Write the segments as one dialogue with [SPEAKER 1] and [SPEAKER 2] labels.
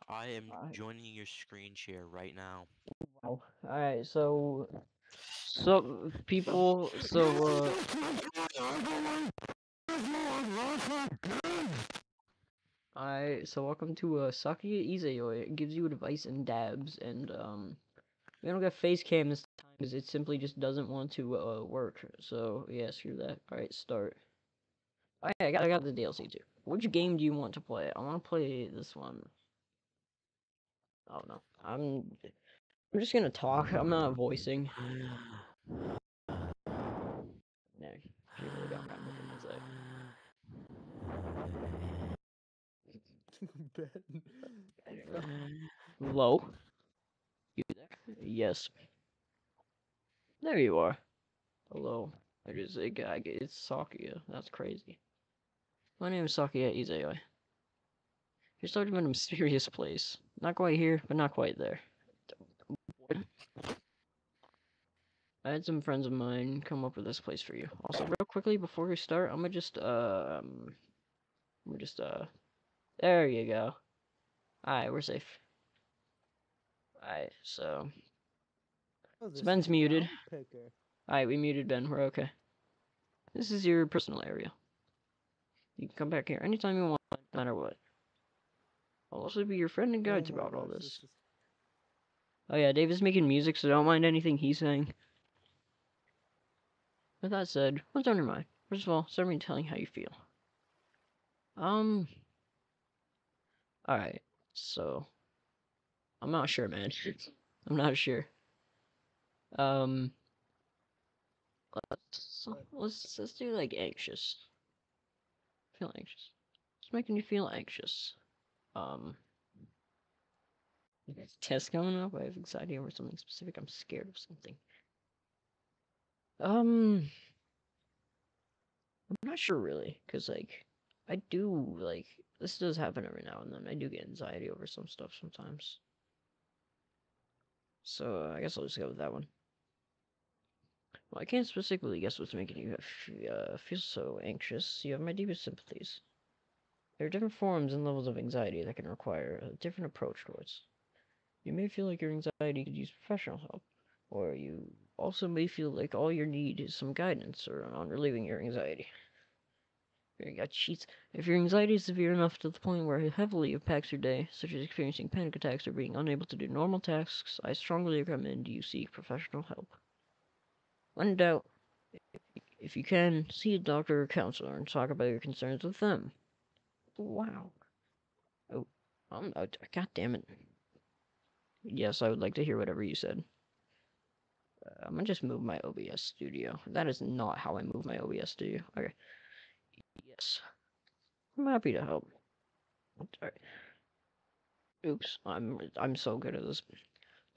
[SPEAKER 1] I am
[SPEAKER 2] Alright.
[SPEAKER 1] joining your screen share right now.
[SPEAKER 2] Wow. Alright, so people, so welcome to Sakuya Izayoi. It gives you advice and dabs, and we don't got face cam this time because it simply just doesn't want to work. So yeah, screw that. Alright, start. Oh yeah, I got the DLC too. Which game do you want to play? I want to play this one. Oh no, I'm just gonna talk. I'm not voicing. No, you really don't got nothing to say.
[SPEAKER 3] Ben.
[SPEAKER 2] Hello? You there? Yes. There you are. Hello. It is a guy. It's Sakuya. That's crazy. My name is Sakuya Izayoi. You're starting in a mysterious place. Not quite here, but not quite there. I had some friends of mine come up with this place for you. Also, real quickly before we start, there you go. Alright, we're safe. Alright, so
[SPEAKER 3] Oh, this is
[SPEAKER 2] Ben's
[SPEAKER 3] a
[SPEAKER 2] muted.
[SPEAKER 3] down picker.
[SPEAKER 2] Alright, we muted Ben. We're okay. This is your personal area. You can come back here anytime you want, no matter what. I'll also be your friend and
[SPEAKER 3] Oh
[SPEAKER 2] guide
[SPEAKER 3] my
[SPEAKER 2] throughout all
[SPEAKER 3] gosh,
[SPEAKER 2] this.
[SPEAKER 3] this is.
[SPEAKER 2] Oh yeah, Dave is making music, so don't mind anything he's saying. With that said, what's on your mind? First of all, start me telling how you feel. Um, alright, so, I'm not sure, man. I'm not sure. Um, let's do like anxious. Feel anxious. What's making you feel anxious? Um, test coming up. I have anxiety over something specific. I'm scared of something. Um, I'm not sure really, cause like I do like this does happen every now and then. I do get anxiety over some stuff sometimes. So I guess I'll just go with that one. Well, I can't specifically guess what's making you feel so anxious. You have my deepest sympathies. There are different forms and levels of anxiety that can require a different approach towards. You may feel like your anxiety could use professional help, or you also may feel like all you need is some guidance or on relieving your anxiety. You got cheats. If your anxiety is severe enough to the point where it heavily impacts your day, such as experiencing panic attacks or being unable to do normal tasks, I strongly recommend you seek professional help. When in doubt, if you can, see a doctor or counselor and talk about your concerns with them. Wow. Oh, God damn it. Yes, I would like to hear whatever you said. I'm gonna just move my OBS studio. That is not how I move my OBS studio. Okay. Yes. I'm happy to help. Alright. Oops. I'm so good at this.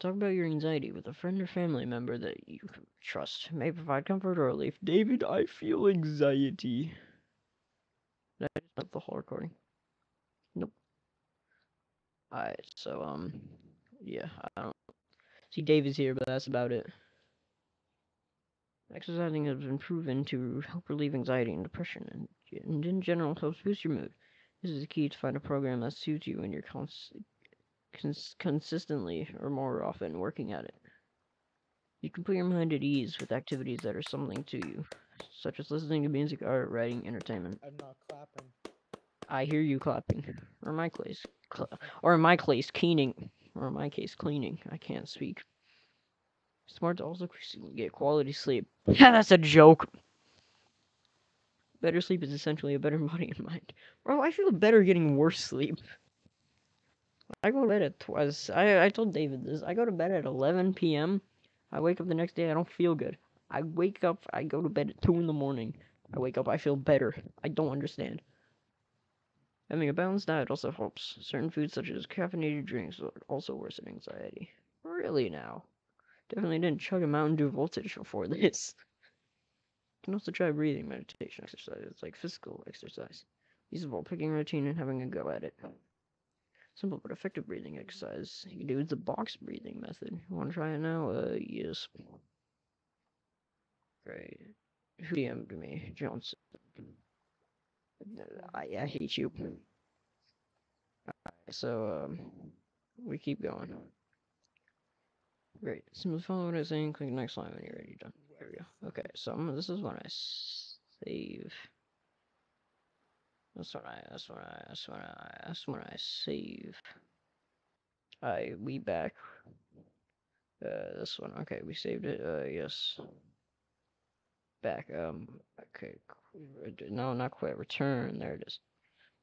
[SPEAKER 2] Talk about your anxiety with a friend or family member that you trust. May provide comfort or relief. David, I feel anxiety. Did I just stop the whole recording? Nope. Alright, so, yeah, I don't see David's here, but that's about it. Exercising has been proven to help relieve anxiety and depression, and in general helps boost your mood. This is the key to find a program that suits you and you're consistently or more often working at it. You can put your mind at ease with activities that are something to you, such as listening to music, art, writing, entertainment.
[SPEAKER 3] I'm not clapping.
[SPEAKER 2] I hear you clapping, or in my case, or in my case, keening, or in my case, cleaning. I can't speak. Smart to also get quality sleep. Yeah, that's a joke. Better sleep is essentially a better body and mind. Bro, I feel better getting worse sleep. I go to bed at twice. I told David this. I go to bed at 11 p.m. I wake up the next day. I don't feel good. I wake up. I go to bed at 2 in the morning. I wake up. I feel better. I don't understand. Having a balanced diet also helps. Certain foods such as caffeinated drinks also worsen anxiety. Really now? Definitely didn't chug a Mountain Dew voltage before this. You can also try breathing meditation exercises like physical exercise. These involve picking a routine and having a go at it. Simple but effective breathing exercise you can do is the box breathing method. You want to try it now? Yes. Great. Who DM'd me? Johnson. I hate you. So, we keep going. Great. Simply follow what I'm saying. Click next line when you're ready. Done. Here we go. Okay, so this is when I save. That's when I save. We back. This one. Okay, we saved it. Yes. Back. Okay. No, not quit. Return. There it is.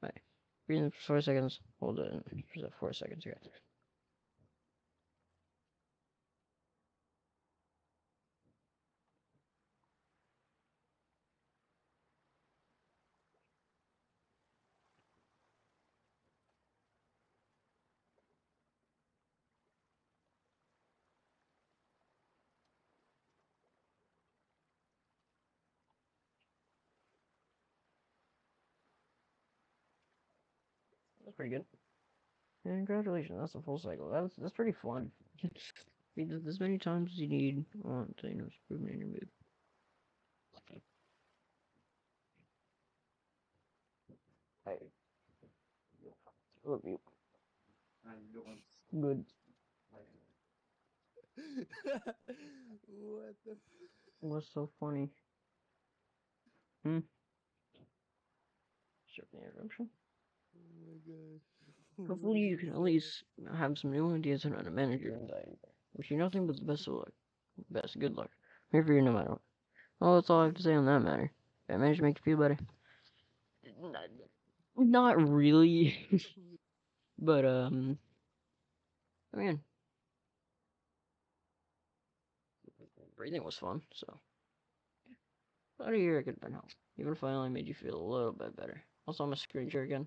[SPEAKER 2] Right. Breathe for 4 seconds. Hold it. For 4 seconds. Okay. That's pretty good. And congratulations, that's a full cycle. That's pretty fun. Read this as many times as you need. Want to improvement in your mood. I love you. Good.
[SPEAKER 3] What the?
[SPEAKER 2] What's so funny? Hmm. Sure, the interruption.
[SPEAKER 3] Oh my gosh.
[SPEAKER 2] Hopefully, you can at least have some new ideas on how to manage your anxiety. Wish you nothing but the best of luck. Good luck. I'm here for you no matter what. Well, that's all I have to say on that matter. Did I manage to make you feel better? Not really. But, I mean, breathing was fun, so. Glad to hear I could have been helped. Even if I only made you feel a little bit better. Also, I'm a screen share again.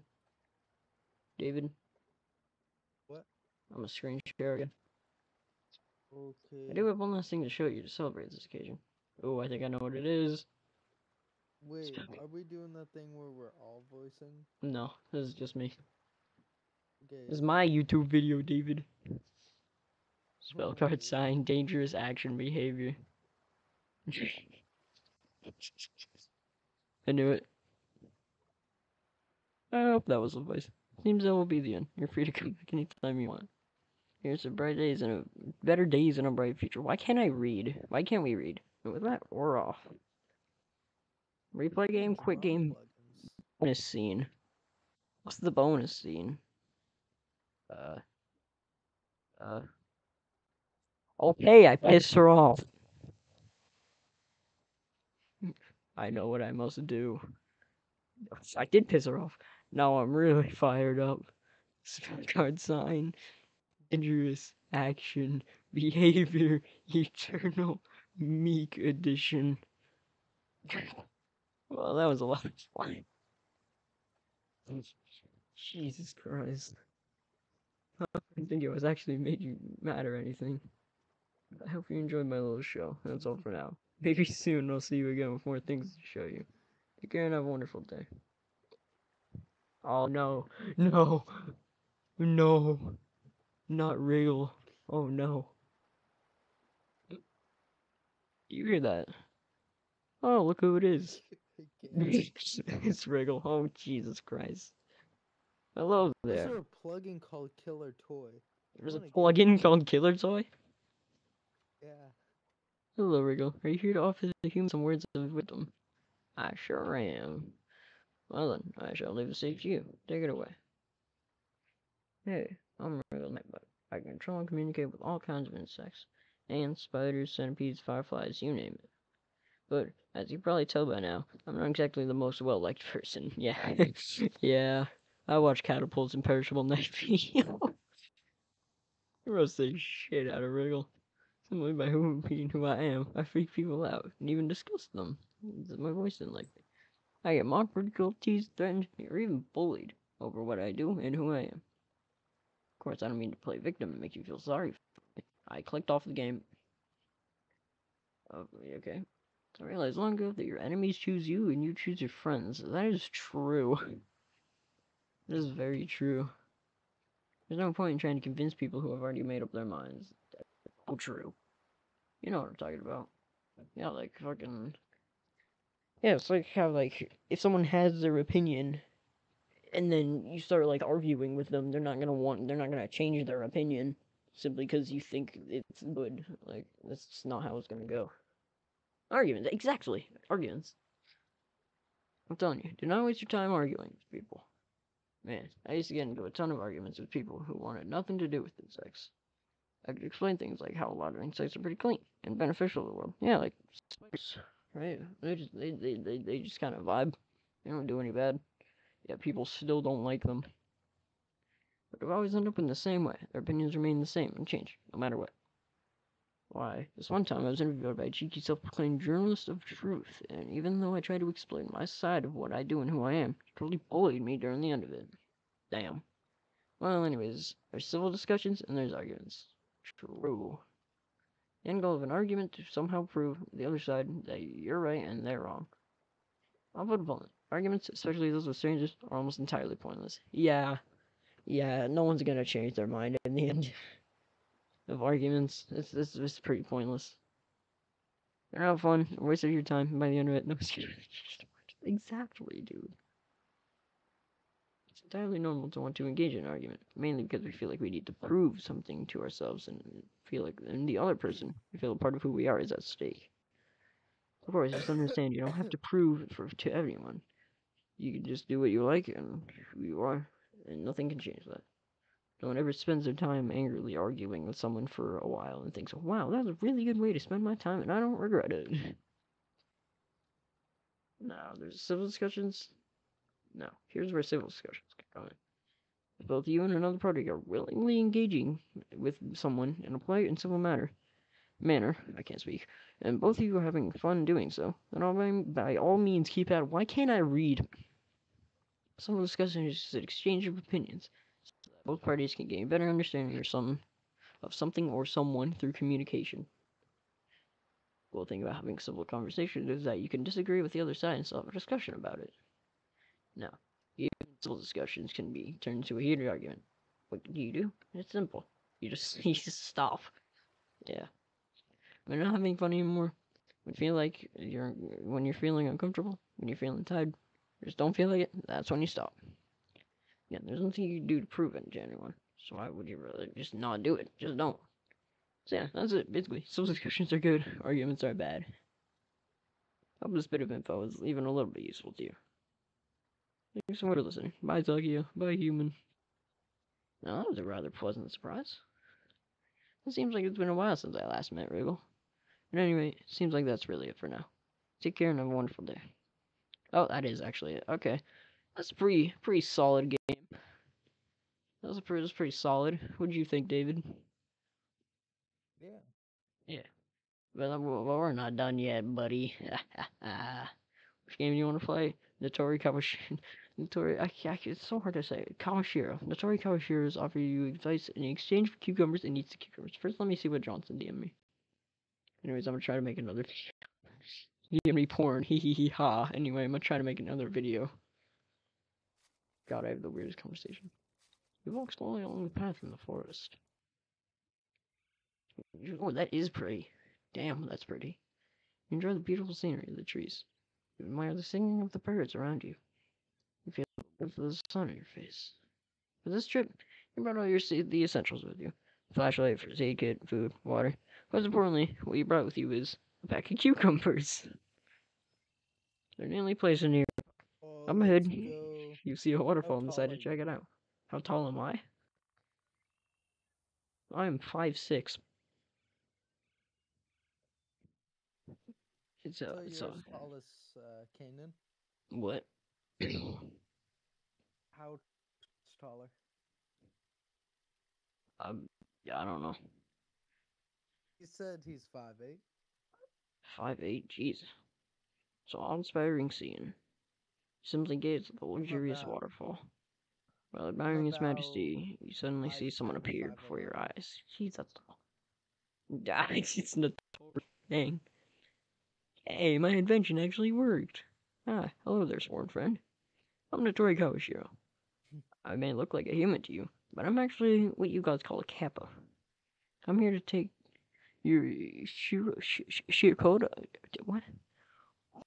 [SPEAKER 2] David,
[SPEAKER 3] What?
[SPEAKER 2] I'm a screen share again. I
[SPEAKER 3] Okay.
[SPEAKER 2] do have one last thing to show you to celebrate this occasion. Oh, I think I know what it is.
[SPEAKER 3] Wait, are we doing that thing where we're all voicing?
[SPEAKER 2] No, this is just me.
[SPEAKER 3] Okay.
[SPEAKER 2] This is my YouTube video, David. Spell
[SPEAKER 3] Oh,
[SPEAKER 2] card sign, dangerous action behavior. I knew it. I hope that was the voice. Seems that will be the end. You're free to come back anytime you want. Here's some bright days and better days and a bright future. Why can't I read? Why can't we read? With that or off. Replay game, quick
[SPEAKER 3] ROM
[SPEAKER 2] game,
[SPEAKER 3] plugins.
[SPEAKER 2] bonus scene. What's the bonus scene? Uh, uh. Okay, I pissed her off. I know what I must do. I did piss her off. Now I'm really fired up. Spell card sign. Dangerous action. Behavior. Eternal. Meek edition. Well, that was a lot of fun. Jesus Christ. I didn't think it was actually made you mad or anything. I hope you enjoyed my little show. That's all for now. Maybe soon I'll see you again with more things to show you. Take care and have a wonderful day. Oh no. No. No. Not real. Oh no. You hear that? Oh, look who it is.
[SPEAKER 3] Again.
[SPEAKER 2] It's Wriggle. Oh, Jesus Christ. Hello
[SPEAKER 3] There's
[SPEAKER 2] there.
[SPEAKER 3] a plugin called Killer Toy.
[SPEAKER 2] There's a
[SPEAKER 3] Wanna get
[SPEAKER 2] plugin
[SPEAKER 3] it?
[SPEAKER 2] called Killer Toy?
[SPEAKER 3] Yeah.
[SPEAKER 2] Hello, Wriggle. Are you here to offer the human some words of wisdom? I sure am. Well then, I shall leave the stage to you. Take it away. Hey, I'm Wriggle Nightbug. I can control and communicate with all kinds of insects. Ants, spiders, centipedes, fireflies, you name it. But, as you probably tell by now, I'm not exactly the most well-liked person. Yeah. Yeah. I watch Catapult's Imperishable Night video. Roast the shit out of Wriggle. Simply by being who I am, I freak people out and even disgust them. My voice isn't like me. I get mocked, ridiculed, teased, threatened, or even bullied over what I do and who I am. Of course, I don't mean to play victim and make you feel sorry for me. I clicked off the game. Okay. I realized long ago that your enemies choose you and you choose your friends. That is true. That is very true. There's no point in trying to convince people who have already made up their minds. That's so true. You know what I'm talking about. Yeah, like fucking. Yeah, it's like how, like, if someone has their opinion, and then you start like arguing with them, they're not gonna change their opinion simply because you think it's good. Like that's just not how it's gonna go. Arguments, exactly. Arguments. I'm telling you, do not waste your time arguing with people. Man, I used to get into a ton of arguments with people who wanted nothing to do with insects. I could explain things like how a lot of insects are pretty clean and beneficial to the world. Yeah, like spiders, right? They just kind of vibe. They don't do any bad. Yet people still don't like them. But they always end up in the same way. Their opinions remain the same and change, no matter what. Why? This one time I was interviewed by a cheeky self-proclaimed journalist of truth, and even though I tried to explain my side of what I do and who I am, he totally bullied me during the end of it. Damn. Well, anyways, there's civil discussions and there's arguments. True. The end goal of an argument to somehow prove the other side that you're right and they're wrong. I'll put a bullet. Arguments, especially those with strangers, are almost entirely pointless. Yeah, no one's gonna change their mind in the end of arguments. It's pretty pointless. They're not fun, a waste of your time, and by the end of it, no one's gonna change their mind. Exactly, dude. It's entirely normal to want to engage in an argument, mainly because we feel like we need to prove something to ourselves and feel like in the other person, we feel a part of who we are is at stake. Of course, just understand you don't have to prove it to everyone. You can just do what you like and who you are, and nothing can change that. No one ever spends their time angrily arguing with someone for a while and thinks, wow, that was a really good way to spend my time and I don't regret it. No, there's civil discussions. No, here's where civil discussions come in. If both you and another party are willingly engaging with someone in a polite and civil manner, I can't speak, and both of you are having fun doing so, then by all means keep at it. Why can't I read? Civil discussion is just an exchange of opinions. So that both parties can gain a better understanding of something or someone through communication. The cool thing about having civil conversations is that you can disagree with the other side and still have a discussion about it. Now, even civil discussions can be turned into a heated argument. What do? It's simple. You just stop. Yeah. When you're not having fun anymore, when you're feeling uncomfortable, when you're feeling tired, just don't feel like it, that's when you stop. Yeah, there's nothing you can do to prove it to anyone. So why would you rather just not do it? Just don't. So yeah, that's it, basically. Civil discussions are good, arguments are bad. I hope this bit of info is even a little bit useful to you. Thanks so much for listening. Bye, Sakuya. Bye, human. Now, that was a rather pleasant surprise. It seems like it's been a while since I last met Wriggle. But anyway, it seems like that's really it for now. Take care and have a wonderful day. Oh, that is actually it. Okay. That's a pretty solid game. That was pretty solid. What did you think, David?
[SPEAKER 3] Yeah.
[SPEAKER 2] Yeah. Well, we're not done yet, buddy. Which game do you want to play? Notori Kawashiro. It's so hard to say. Kawashiro. Notori Kawashiro's offer you advice in exchange for cucumbers and eats the cucumbers. First, let me see what Johnson DM'd me. Anyways, I'm gonna try to make another video. He DM'd me porn. Hee hee hee ha. Anyway, I'm gonna try to make another video. God, I have the weirdest conversation. We walk slowly along the path in the forest. Oh, that is pretty. Damn, that's pretty. You enjoy the beautiful scenery of the trees. You admire the singing of the birds around you. You feel the sun in your face. For this trip, you brought all the essentials with you. A flashlight, first aid kit, food, water. Most importantly, what you brought with you is a pack of cucumbers. They're the only place in here.
[SPEAKER 3] Oh,
[SPEAKER 2] Up
[SPEAKER 3] let's
[SPEAKER 2] ahead,
[SPEAKER 3] go.
[SPEAKER 2] you see a waterfall
[SPEAKER 3] How
[SPEAKER 2] and
[SPEAKER 3] tall
[SPEAKER 2] decide to
[SPEAKER 3] are
[SPEAKER 2] check
[SPEAKER 3] you?
[SPEAKER 2] it out. How tall am I? I'm 5'6".
[SPEAKER 3] So
[SPEAKER 2] It's
[SPEAKER 3] you're
[SPEAKER 2] a,
[SPEAKER 3] as tall as Kanan?
[SPEAKER 2] what?
[SPEAKER 3] How taller?
[SPEAKER 2] Yeah, I don't know.
[SPEAKER 3] He said he's 5'8".
[SPEAKER 2] 5'8", jeez. So awe-inspiring scene. Simply gaze at the
[SPEAKER 3] I'm
[SPEAKER 2] luxurious
[SPEAKER 3] about
[SPEAKER 2] waterfall. While
[SPEAKER 3] I'm
[SPEAKER 2] admiring its
[SPEAKER 3] about
[SPEAKER 2] majesty, you suddenly see someone
[SPEAKER 3] 5'10",
[SPEAKER 2] appear before your
[SPEAKER 3] 5'11".
[SPEAKER 2] eyes. Jeez, that's tall. It's not dang. Hey, my invention actually worked. Ah, hello there, sworn friend. I'm Notori Kawashiro. I may look like a human to you, but I'm actually what you guys call a kappa. I'm here to take your Shirokota. What?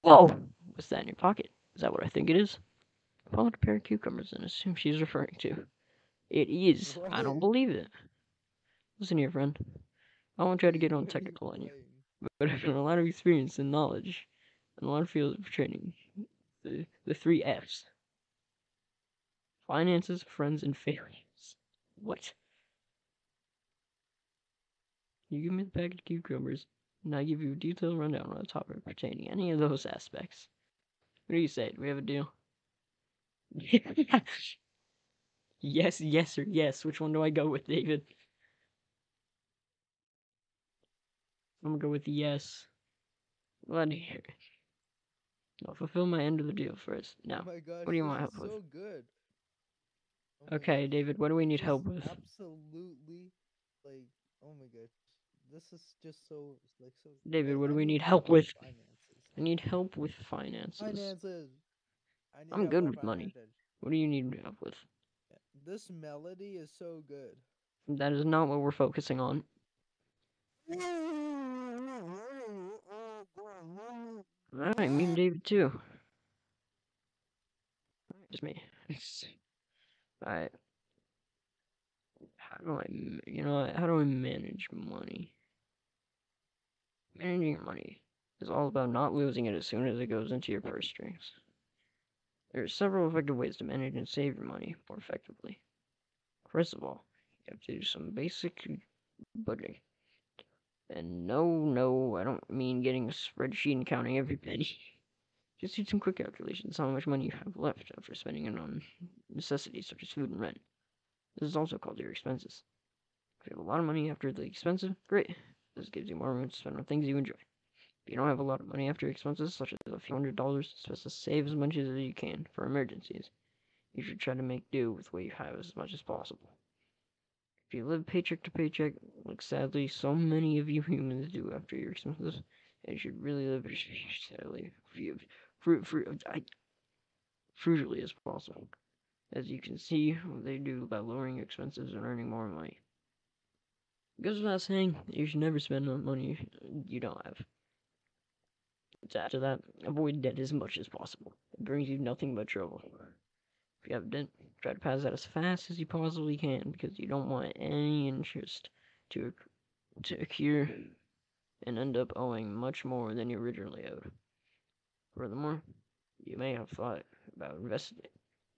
[SPEAKER 2] Whoa! What's that in your pocket? Is that what I think it is? Pull out a pair of cucumbers and assume she's referring to. It is. I don't
[SPEAKER 3] What?
[SPEAKER 2] believe it. Listen here, friend. I won't try to get on
[SPEAKER 3] What are you
[SPEAKER 2] technical on you,
[SPEAKER 3] playing?
[SPEAKER 2] but I've got a lot of experience and knowledge and a lot of fields of training. The three F's: finances, friends, and failures. What? You give me the package of cucumbers, and I give you a detailed rundown on the topic pertaining any of those aspects. What do you say? Do we have a deal? Yes, yes, or yes. Which one do I go with, David? I'm gonna go with yes. Glad to hear it. I'll fulfill my end of the deal first.
[SPEAKER 3] Oh
[SPEAKER 2] Now,
[SPEAKER 3] my gosh,
[SPEAKER 2] what do you
[SPEAKER 3] this
[SPEAKER 2] want
[SPEAKER 3] is
[SPEAKER 2] help with?
[SPEAKER 3] so good. Oh my
[SPEAKER 2] Okay,
[SPEAKER 3] gosh.
[SPEAKER 2] David, what do we need
[SPEAKER 3] Just
[SPEAKER 2] help with?
[SPEAKER 3] absolutely like oh my gosh. This is just so like so
[SPEAKER 2] David,
[SPEAKER 3] wait,
[SPEAKER 2] what do
[SPEAKER 3] I
[SPEAKER 2] we
[SPEAKER 3] need
[SPEAKER 2] need
[SPEAKER 3] help
[SPEAKER 2] help
[SPEAKER 3] with
[SPEAKER 2] with?
[SPEAKER 3] finances.
[SPEAKER 2] I need help with finances.
[SPEAKER 3] Finances. I need
[SPEAKER 2] I'm
[SPEAKER 3] help
[SPEAKER 2] good
[SPEAKER 3] with
[SPEAKER 2] with money.
[SPEAKER 3] finances.
[SPEAKER 2] What do you need help with?
[SPEAKER 3] This melody is so good.
[SPEAKER 2] That is not what we're focusing on. Alright, me and David too. Just me. Alright, how do I, how do I manage money? Managing your money is all about not losing it as soon as it goes into your purse strings. There are several effective ways to manage and save your money more effectively. First of all, you have to do some basic budgeting. And no, I don't mean getting a spreadsheet and counting every penny. Just do some quick calculations on how much money you have left after spending it on necessities such as food and rent. This is also called your expenses. If you have a lot of money after the expenses, great. This gives you more room to spend on things you enjoy. If you don't have a lot of money after expenses, such as a few $100s, it's best to save as much as you can for emergencies. You should try to make do with what you have as much as possible. If you live paycheck to paycheck, like sadly so many of you humans do after your expenses, and you should really live sadly frugally as possible. As you can see, what they do by lowering expenses and earning more money. It goes without saying, you should never spend on money you don't have. After that, avoid debt as much as possible. It brings you nothing but trouble. If you have debt, try to pass that as fast as you possibly can because you don't want any interest to accrue and end up owing much more than you originally owed. Furthermore, you may have thought about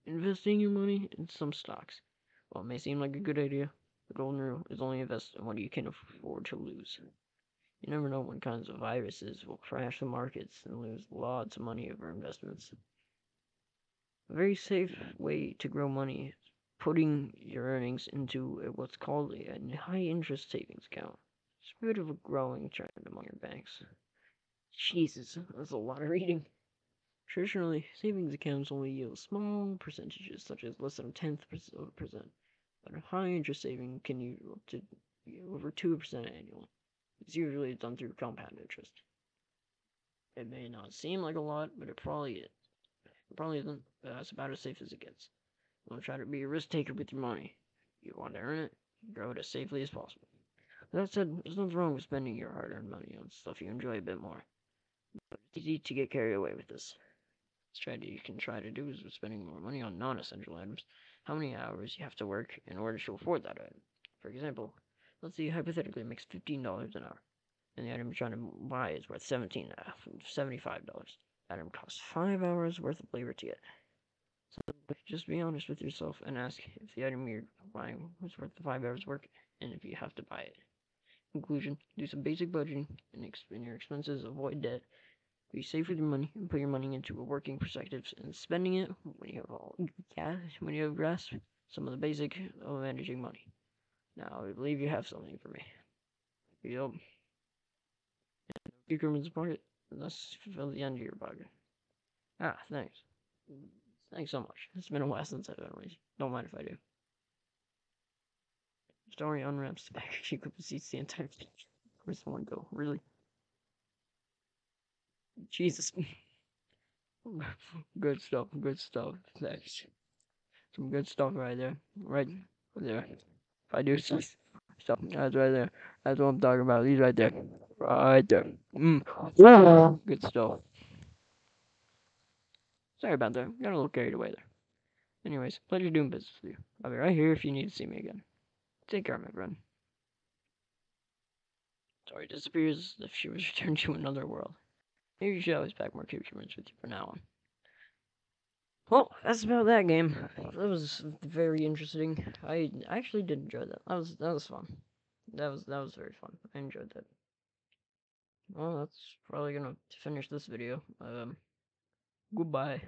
[SPEAKER 2] investing your money in some stocks. While it may seem like a good idea, the golden rule is only invest in what you can afford to lose. You never know when kinds of viruses will crash the markets and lose lots of money over investments. A very safe way to grow money is putting your earnings into what's called a high interest savings account. It's a bit of a growing trend among your banks. Jesus, that's a lot of reading. Traditionally, savings accounts only yield small percentages, such as less than a tenth of a percent, but a high interest saving can yield up to over 2% annually. It's usually done through compound interest. It may not seem like a lot, but it probably is. It probably isn't, but that's about as safe as it gets. You want to try to be a risk taker with your money. You want to earn it, grow it as safely as possible. That said, there's nothing wrong with spending your hard-earned money on stuff you enjoy a bit more. But it's easy to get carried away with this. Strategy you can try to do is spending more money on non-essential items. How many hours you have to work in order to afford that item. For example, let's say hypothetically it makes $15 an hour, and the item you're trying to buy is worth $75. That item costs 5 hours worth of labor to get. So just be honest with yourself and ask if the item you're buying was worth the 5 hours work, and if you have to buy it. Conclusion: do some basic budgeting in your expenses, avoid debt, be safe with your money, and put your money into a working perspective and spending it when you have grasped some of the basic of managing money. Now, I believe you have something for me. Yup. Cucumber's pocket. Let's fill the end of your pocket. Ah, thanks. Thanks so much. It's been a while since I've been raised. Don't mind if I do. Story unwraps the back of cucumber seats the entire thing. Where's one go? Really? Jesus. Good stuff. Good stuff. Thanks. Some good stuff right there. Right there. If I do stuff, that's right there. That's what I'm talking about. He's right there. Right there. Good stuff. Sorry about that. Got a little carried away there. Anyways, pleasure doing business with you. I'll be right here if you need to see me again. Take care, my friend. Tori disappears as if she was returned to another world. Maybe you should always pack more cubicuments with you from now on. Well, that's about that game. That was very interesting. I actually did enjoy that. That was fun. That was very fun. I enjoyed that. Well, that's probably gonna finish this video. Goodbye.